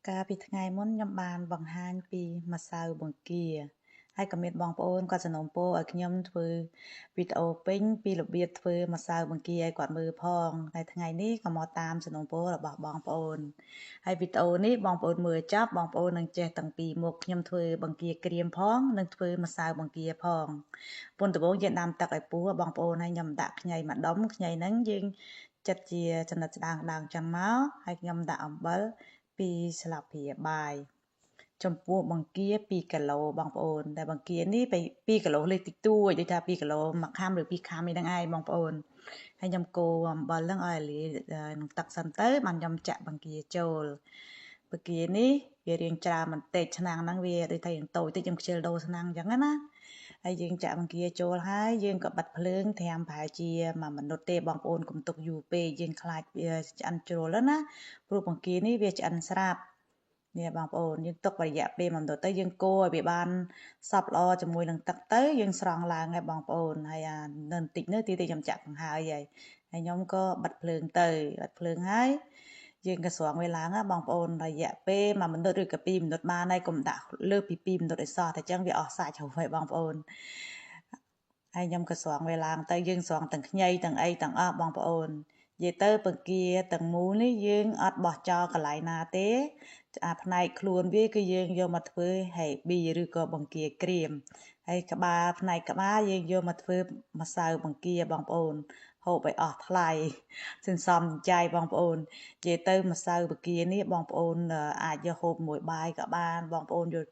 កាលពីថ្ងៃមុនខ្ញុំបានបង្ហាញពីម្សៅបង្គាហើយក៏មានបងប្អូនគាត់សនំពោឲ្យខ្ញុំធ្វើវីដេអូពេញពីរបៀបធ្វើម្សៅបង្គាឲ្យគាត់មើលផងតែថ្ងៃនេះក៏មកតាមសនំពោរបស់បងប្អូនហើយវីដេអូនេះបងប្អូនមើលចប់បងប្អូននឹងចេះទាំងពីរមុខខ្ញុំធ្វើបង្គាក្រៀមផងនិងធ្វើម្សៅបង្គាផងពុនដំបូងយើងដាំទឹកឲ្យពុះបងប្អូនហើយខ្ញុំដាក់ខ្ញីម្ដុំខ្ញីហ្នឹងយើងចិតជាចំណិតស្ដើងចឹងមកហើយខ្ញុំដាក់អំបិល2ស្លាបព្រាបាយចំពោះបង្គា2គីឡូបងប្អូនតែបង្គានេះ2គីឡូលេខតិចតួចដូចថា2គីឡូ1ខាំឬ2ខាំអីហ្នឹងឯងបងប្អូនហើយខ្ញុំកូរអំបិលហ្នឹងឲ្យលាយនឹងទឹកសិនទៅបានខ្ញុំចាក់បង្គាចូលបង្គានេះវារាងច្រើនបន្តិចឆ្នាំងហ្នឹងវាដូចថាយ៉ាងតូចតិចខ្ញុំខ្ជិលដូរឆ្នាំងអញ្ចឹងណាហើយយើងចាក់បង្គាចូលហើយយើងក៏បិទភ្លើងត្រាំប្រហែលជា1មិនិតទេបងប្អូនកុំទុកយូរពេកយើងខ្លាចវាឆ្អិនជ្រុលណាព្រោះបង្គានេះវាឆ្អិនស្រាប់នេះបងប្អូនយើងទុករយៈពេល1មិនិតទៅយើងកូរឲ្យវាបានសព្វល្អជាមួយនឹងទឹកទៅយើងស្រង់ឡើងហើយបងប្អូនហើយនៅបន្តិចនេះទីខ្ញុំចាក់បង្ហើយខ្ញុំក៏បិទភ្លើងទៅបិទភ្លើងហើយយើងក៏ស្រង់វាឡើងបងប្អូនរយៈពេល1មិនិតឬក៏2មិនិតបានហើយកុំដាក់លើសពី2មិនិតឲ្យសោះតែចឹងវាអស់សាច់ហើយបងប្អូនហើយខ្ញុំក៏ស្រង់វាឡើងទៅយើងស្រង់ទាំងខ្ញីទាំងអីទាំងអស់បងប្អូននិយាយទៅបង្គាទាំងមូលនេះយើងអត់បោះចោលកន្លែងណាទេផ្នែកខ្លួនវាគឺយើងយកមកធ្វើហេប៊ីឬក៏បង្គាក្រៀមហើយផ្នែកក្បាលយើងយកមកធ្វើម្សៅបង្គាបងប្អូនហូបឲ្យអស់ថ្លៃសន្សំចាយបងប្អូននិយាយទៅម្សៅបង្គានេះបងប្អូនអាចយកហូបមួយបាយក៏បានបងប្អូនយក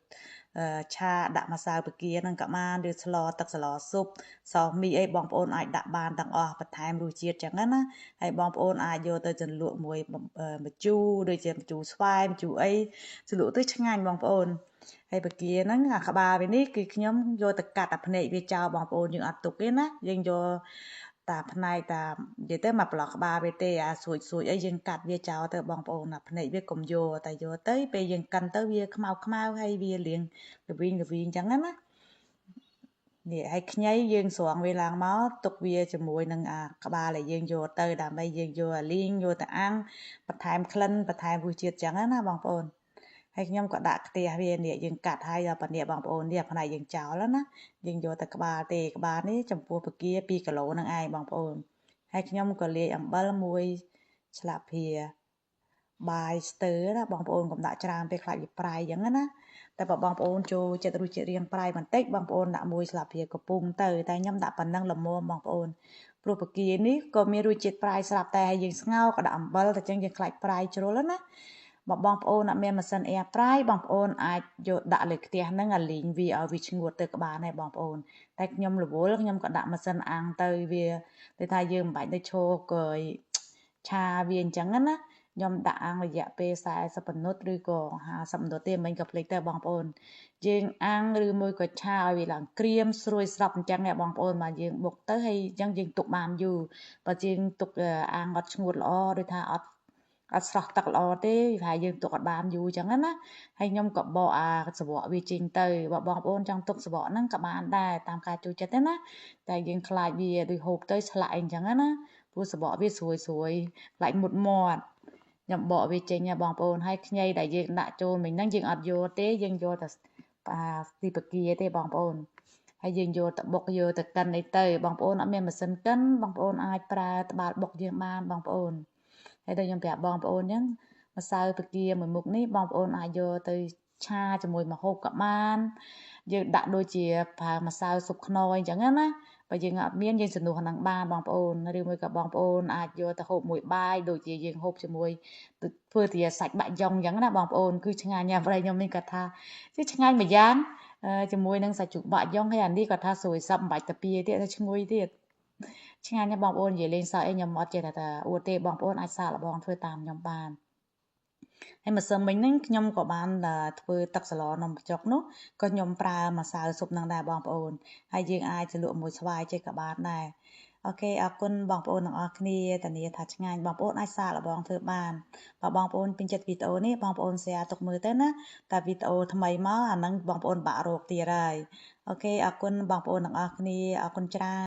ឆាដាក់ម្សៅបង្គាហ្នឹងក៏បានឬស្លទឹកស្លស៊ុបសោមីអីបងប្អូនអាចដាក់បានទាំងអស់បន្ថែមរសជាតិចឹងណាហើយបងប្អូនអាចយកទៅជ្រលក់មួយម្ជូរដូចជាម្ជូរស្វាយម្ជូរអីជ្រលក់ទៅឆ្ងាញ់បងប្អូនហើយបង្គាហ្នឹងអាក្បាលវានេះគឺខ្ញុំយកទៅកាត់អាភ្នែកវាចោលបងប្អូនយើងអត់ទុកទេណាយើងយកតាផ្នែកតានិយាយទៅមកប្លោះក្បាលវាទេអាស្រួចអីយើងកាត់វាចោលទៅបងប្អូនអាភ្នែកវាកុំយកតែយកទៅពេលយើងកិនទៅវាខ្មៅហើយវាលៀងល្វីងអញ្ចឹងណានេះហើយខ្ញីយើងស្រង់វាឡើងមកទុកវាជាមួយនឹងអាក្បាលដែលយើងយកទៅដើម្បីយើងយកអាលីងយកទៅអាំងបន្ថែមក្លិនបន្ថែមរសជាតិអញ្ចឹងណាបងប្អូនហើយខ្ញុំក៏ដាក់ខ្ទះវានេះយើងកាត់ហើយដល់ប៉ានេះបងប្អូននេះផ្នែកយើងចោលណាយើងយកតែក្បាលទេក្បាលនេះចំពោះបង្គា2គីឡូហ្នឹងឯងបងប្អូនហើយខ្ញុំក៏លាយអំបិល1ស្លាបព្រាបាយស្ទើណាបងប្អូនកុំដាក់ច្រើនពេកខ្លាចវាប្រៃអញ្ចឹងណាតែបើបងប្អូនចូលចិត្តរសជាតិរៀងប្រៃបន្តិចបងប្អូនដាក់1ស្លាបព្រាកំពុងទៅតែខ្ញុំដាក់ប៉ុណ្ណឹងល្មមបងប្អូនព្រោះបង្គានេះក៏មានរសជាតិប្រៃស្រាប់តែយើងស្ងោរក៏ដាក់អំបិលតែចឹងយើងខ្លាចប្រៃជ្រុលណាបើបងប្អូនអត់មានម៉ាស៊ីន air fry បងប្អូនអាចយកដាក់លើខ្ទះហ្នឹងអាលីងវាឲ្យវាឈ្ងួតទៅក៏បានដែរបងប្អូនតែខ្ញុំរវល់ខ្ញុំក៏ដាក់ម៉ាស៊ីនអាំងទៅវាដូចថាយើងមិនបាច់ទៅឈរក៏ឆាវាអញ្ចឹងណាខ្ញុំដាក់អាំងរយៈពេល40មិនិតឬក៏50មិនិតទេមិញក៏ភ្លេចទៅបងប្អូនយើងអាំងឬមួយក៏ឆាឲ្យវាឡើងក្រៀមស្រួយស្រាប់អញ្ចឹងបងប្អូនមកយើងបុកទៅហើយអញ្ចឹងយើងទុកបានយូរបើយើងទុកអាំងអត់ឈ្ងួតល្អឬថាអត់ស្រស់ទឹកល្អទេហើយយើងទុកអត់បានយូរអញ្ចឹងណាហើយខ្ញុំក៏បកអាសបកវាចេញទៅបើបងប្អូនចង់ទុកសបកហ្នឹងក៏បានដែរតាមការចូលចិត្តទេណាតែយើងខ្លាចវាដូចហូបទៅឆ្លាក់អីអញ្ចឹងណាព្រោះសបកវាស្រួយខ្លាចមុតមាត់ខ្ញុំបកវាចេញបងប្អូនហើយខ្ញីដែលយើងដាក់ចូលមិញហ្នឹងយើងអត់យកទេយើងយកតែទីបកាទេបងប្អូនហើយយើងយកទៅបុកយកទៅកិនអីទៅបងប្អូនអត់មានម៉ាស៊ីនកិនបងប្អូនអាចប្រើត្បាល់បុកយើងបានបងប្អូនហើយដូចខ្ញុំប្រាប់បងប្អូនអញ្ចឹងម្សៅបកាមួយមុខនេះបងប្អូនអាចយកទៅឆាជាមួយម្ហូបក៏បានយើងដាក់ដូចជាប្រើម្សៅស៊ុបខ្នុរអញ្ចឹងណាបើយើងអត់មានយើងជំនួសហ្នឹងបានបងប្អូនឬមួយក៏បងប្អូនអាចយកទៅហូបមួយបាយដូចជាយើងហូបជាមួយធ្វើជាសាច់បាក់យ៉ុងអញ្ចឹងណាបងប្អូនគឺឆ្ងាញ់ណាស់ប្រហែលខ្ញុំនេះគាត់ថាគឺឆ្ងាញ់មួយយ៉ាងជាមួយនឹងសាច់ជ្រូកបាក់យ៉ុងហើយអានេះគាត់ថាស្រួយសឹបមិនបាច់តាពីទៀតឈ្ងុយទៀតឆ្ងាញ់ណាស់បងប្អូននិយាយលេងសើចអីខ្ញុំអត់ចេះតែអួតទេបងប្អូនអាចសាកល្បងធ្វើតាមខ្ញុំបានហើយម្សិលមិញហ្នឹងខ្ញុំក៏បានធ្វើទឹកសឡនំបញ្ចុកនោះក៏ខ្ញុំប្រើម្សៅស៊ុបហ្នឹងដែរបងប្អូនហើយយើងអាចជ្រលក់មួយស្វាយចេះក៏បានដែរអូខេអរគុណបងប្អូនទាំងអស់គ្នាធានាថាឆ្ងាញ់បងប្អូនអាចសាកល្បងធ្វើបានបើបងប្អូនពេញចិត្តវីដេអូនេះបងប្អូន share ទុកមើលទៅណាតែវីដេអូថ្មីមកអាហ្នឹងបងប្អូនបាក់រកទៀតហើយអូខេអរគុណបងប្អូនទាំងអស់គ្នាអរគុណច្រើន